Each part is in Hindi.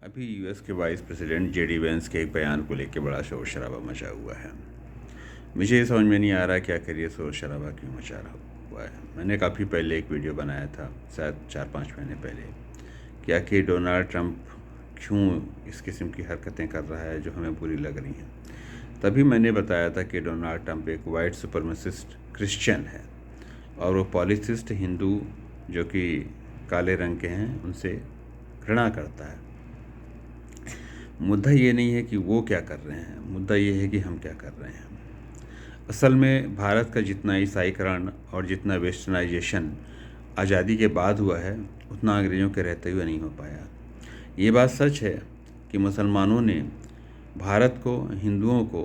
अभी यूएस के वाइस प्रेसिडेंट जेडी वेंस के एक बयान को लेकर बड़ा शोर शराबा मचा हुआ है। मुझे ये समझ में नहीं आ रहा कि आखिर ये शोर शराबा क्यों मचा रहा हुआ है। मैंने काफ़ी पहले एक वीडियो बनाया था, शायद 4-5 महीने पहले, कि आखिर डोनाल्ड ट्रंप क्यों इस किस्म की हरकतें कर रहा है जो हमें बुरी लग रही हैं। तभी मैंने बताया था कि डोनाल्ड ट्रंप एक वाइट सुपरमेसिस्ट क्रिश्चियन है और वो पॉलिथिस्ट हिंदू जो कि काले रंग के हैं उनसे घृणा करता है। मुद्दा ये नहीं है कि वो क्या कर रहे हैं, मुद्दा ये है कि हम क्या कर रहे हैं। असल में भारत का जितना ईसाईकरण और जितना वेस्टर्नाइजेशन आज़ादी के बाद हुआ है उतना अंग्रेज़ों के रहते हुए नहीं हो पाया। ये बात सच है कि मुसलमानों ने भारत को, हिंदुओं को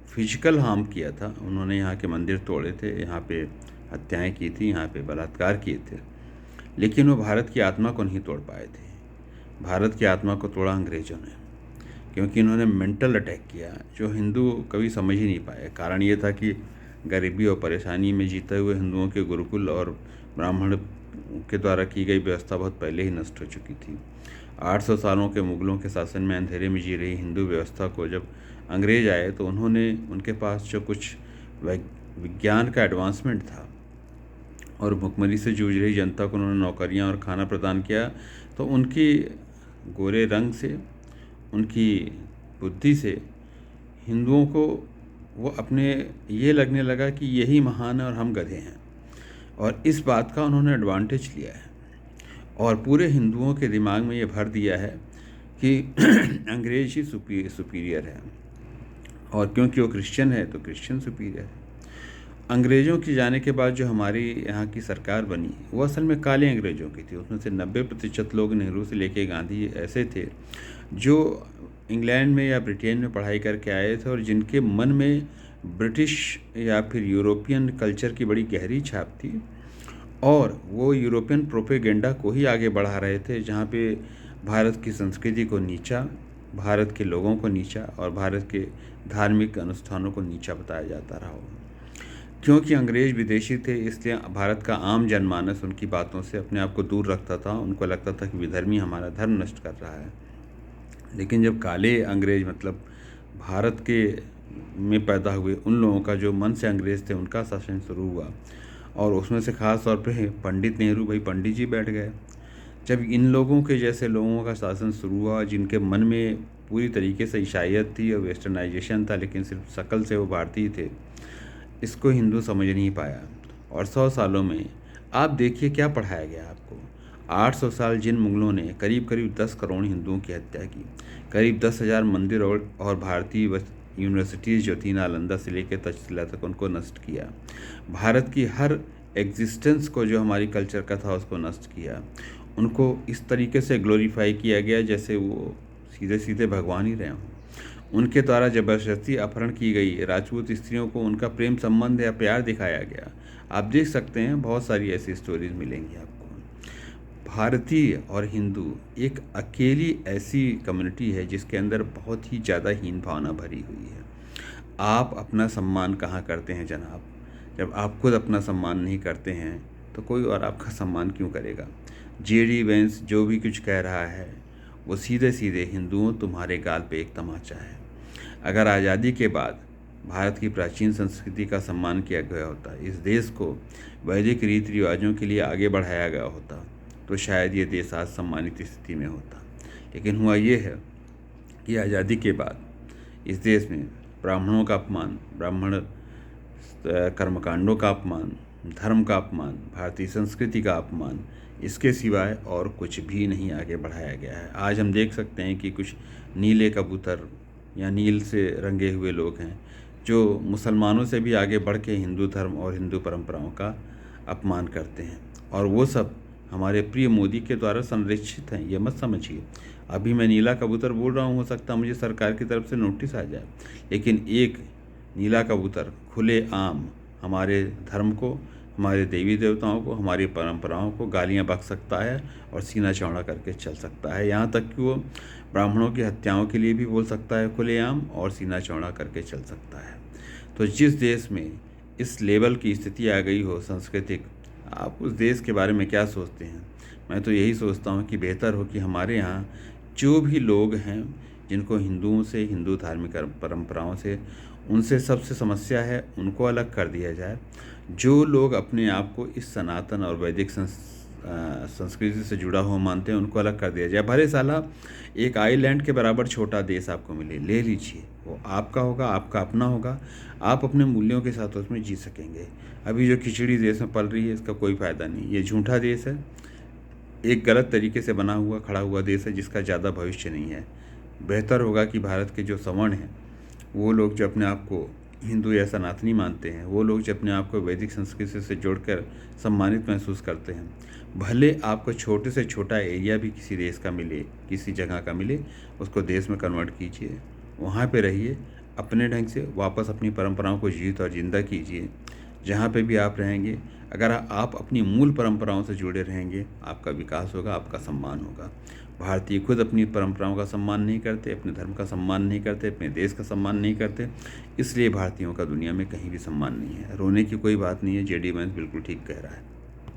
फिजिकल हार्म किया था। उन्होंने यहाँ के मंदिर तोड़े थे, यहाँ पे हत्याएं की थी, यहाँ पे बलात्कार किए थे, लेकिन वो भारत की आत्मा को नहीं तोड़ पाए थे। भारत की आत्मा को तोड़ा अंग्रेज़ों ने, क्योंकि इन्होंने मेंटल अटैक किया जो हिंदू कभी समझ ही नहीं पाए। कारण ये था कि गरीबी और परेशानी में जीते हुए हिंदुओं के गुरुकुल और ब्राह्मण के द्वारा की गई व्यवस्था बहुत पहले ही नष्ट हो चुकी थी। 800 सालों के मुगलों के शासन में अंधेरे में जी रही हिंदू व्यवस्था को जब अंग्रेज आए तो उन्होंने, उनके पास जो कुछ विज्ञान का एडवांसमेंट था और भुखमरी से जूझ रही जनता को उन्होंने नौकरियां और खाना प्रदान किया, तो उनकी गोरे रंग से, उनकी बुद्धि से हिंदुओं को वो अपने ये लगने लगा कि यही महान है और हम गधे हैं, और इस बात का उन्होंने एडवांटेज लिया है और पूरे हिंदुओं के दिमाग में ये भर दिया है कि अंग्रेज ही सुपीरियर है, और क्योंकि वो क्रिश्चियन है तो क्रिश्चियन सुपीरियर है। अंग्रेज़ों की जाने के बाद जो हमारी यहाँ की सरकार बनी वो असल में काले अंग्रेज़ों की थी। उसमें से 90% लोग, नेहरू से लेके गांधी, ऐसे थे जो इंग्लैंड में या ब्रिटेन में पढ़ाई करके आए थे और जिनके मन में ब्रिटिश या फिर यूरोपियन कल्चर की बड़ी गहरी छाप थी, और वो यूरोपियन प्रोपेगेंडा को ही आगे बढ़ा रहे थे, जहाँ पे भारत की संस्कृति को नीचा, भारत के लोगों को नीचा और भारत के धार्मिक अनुष्ठानों को नीचा बताया जाता रहा हो। क्योंकि अंग्रेज विदेशी थे, इसलिए भारत का आम जनमानस उनकी बातों से अपने आप को दूर रखता था। उनको लगता था कि विधर्मी हमारा धर्म नष्ट कर रहा है। लेकिन जब काले अंग्रेज, मतलब भारत के में पैदा हुए उन लोगों का, जो मन से अंग्रेज थे, उनका शासन शुरू हुआ, और उसमें से ख़ास तौर पे पंडित नेहरू, भाई पंडित जी बैठ गए। जब इन लोगों के जैसे लोगों का शासन शुरू हुआ, जिनके मन में पूरी तरीके से ईसाईयत थी और वेस्टर्नाइजेशन था, लेकिन सिर्फ शक्ल से वो भारतीय थे, इसको हिंदू समझ नहीं पाया। और 100 सालों में आप देखिए क्या पढ़ाया गया आपको। 800 साल जिन मुगलों ने करीब करीब 10 करोड़ हिंदुओं की हत्या की, करीब 10,000 मंदिर और भारतीय यूनिवर्सिटीज़ जो थी, नालंदा से लेकर तक्षशिला तक, उनको नष्ट किया। भारत की हर एग्जिस्टेंस को, जो हमारी कल्चर का था, उसको नष्ट किया। उनको इस तरीके से ग्लोरीफाई किया गया जैसे वो सीधे सीधे भगवान ही रहे हों। उनके द्वारा ज़बरदस्ती अपहरण की गई राजपूत स्त्रियों को उनका प्रेम संबंध या प्यार दिखाया गया। आप देख सकते हैं, बहुत सारी ऐसी स्टोरीज मिलेंगी आपको। भारतीय और हिंदू एक अकेली ऐसी कम्युनिटी है जिसके अंदर बहुत ही ज़्यादा हीन भावना भरी हुई है। आप अपना सम्मान कहाँ करते हैं जनाब? जब आप खुद अपना सम्मान नहीं करते हैं तो कोई और आपका सम्मान क्यों करेगा? जेडी वेंस जो भी कुछ कह रहा है वो सीधे सीधे हिंदुओं, तुम्हारे गाल पे एक तमाचा है। अगर आज़ादी के बाद भारत की प्राचीन संस्कृति का सम्मान किया गया होता, इस देश को वैदिक रीति रिवाजों के लिए आगे बढ़ाया गया होता, तो शायद ये देश आज सम्मानित स्थिति में होता। लेकिन हुआ ये है कि आज़ादी के बाद इस देश में ब्राह्मणों का अपमान, ब्राह्मण कर्मकांडों का अपमान, धर्म का अपमान, भारतीय संस्कृति का अपमान, इसके सिवाय और कुछ भी नहीं आगे बढ़ाया गया है। आज हम देख सकते हैं कि कुछ नीले कबूतर या नील से रंगे हुए लोग हैं जो मुसलमानों से भी आगे बढ़ के हिंदू धर्म और हिंदू परंपराओं का अपमान करते हैं, और वो सब हमारे प्रिय मोदी के द्वारा संरक्षित हैं। ये मत समझिए, अभी मैं नीला कबूतर बोल रहा हूँ, हो सकता है मुझे सरकार की तरफ से नोटिस आ जाए, लेकिन एक नीला कबूतर खुले आम हमारे धर्म को, हमारे देवी देवताओं को, हमारी परंपराओं को गालियां बक सकता है और सीना चौड़ा करके चल सकता है। यहाँ तक कि वो ब्राह्मणों की हत्याओं के लिए भी बोल सकता है खुलेआम, और सीना चौड़ा करके चल सकता है। तो जिस देश में इस लेवल की स्थिति आ गई हो सांस्कृतिक, आप उस देश के बारे में क्या सोचते हैं? मैं तो यही सोचता हूँ कि बेहतर हो कि हमारे यहाँ जो भी लोग हैं जिनको हिंदुओं से, हिंदू धार्मिक परंपराओं से, उनसे सबसे समस्या है, उनको अलग कर दिया जाए। जो लोग अपने आप को इस सनातन और वैदिक संस्कृति से जुड़ा हुआ मानते हैं, उनको अलग कर दिया जाए। भले साला एक आइलैंड के बराबर छोटा देश आपको मिले, ले लीजिए, वो आपका होगा, आपका अपना होगा, आप अपने मूल्यों के साथ उसमें जी सकेंगे। अभी जो खिचड़ी देश में पल रही है, इसका कोई फ़ायदा नहीं। ये झूठा देश है, एक गलत तरीके से बना हुआ, खड़ा हुआ देश है, जिसका ज़्यादा भविष्य नहीं है। बेहतर होगा कि भारत के जो सवर्ण हैं, वो लोग जो अपने आप को हिंदू या सनातनी मानते हैं, वो लोग जो अपने आप को वैदिक संस्कृति से जोड़कर सम्मानित महसूस करते हैं, भले आपको छोटे से छोटा एरिया भी किसी देश का मिले, किसी जगह का मिले, उसको देश में कन्वर्ट कीजिए, वहाँ पे रहिए, अपने ढंग से वापस अपनी परंपराओं को जीवित और ज़िंदा कीजिए। जहाँ पे भी आप रहेंगे, अगर आप अपनी मूल परंपराओं से जुड़े रहेंगे, आपका विकास होगा, आपका सम्मान होगा। भारतीय खुद अपनी परंपराओं का सम्मान नहीं करते, अपने धर्म का सम्मान नहीं करते, अपने देश का सम्मान नहीं करते, इसलिए भारतीयों का दुनिया में कहीं भी सम्मान नहीं है। रोने की कोई बात नहीं है, जेडी वैंस बिल्कुल ठीक कह रहा है।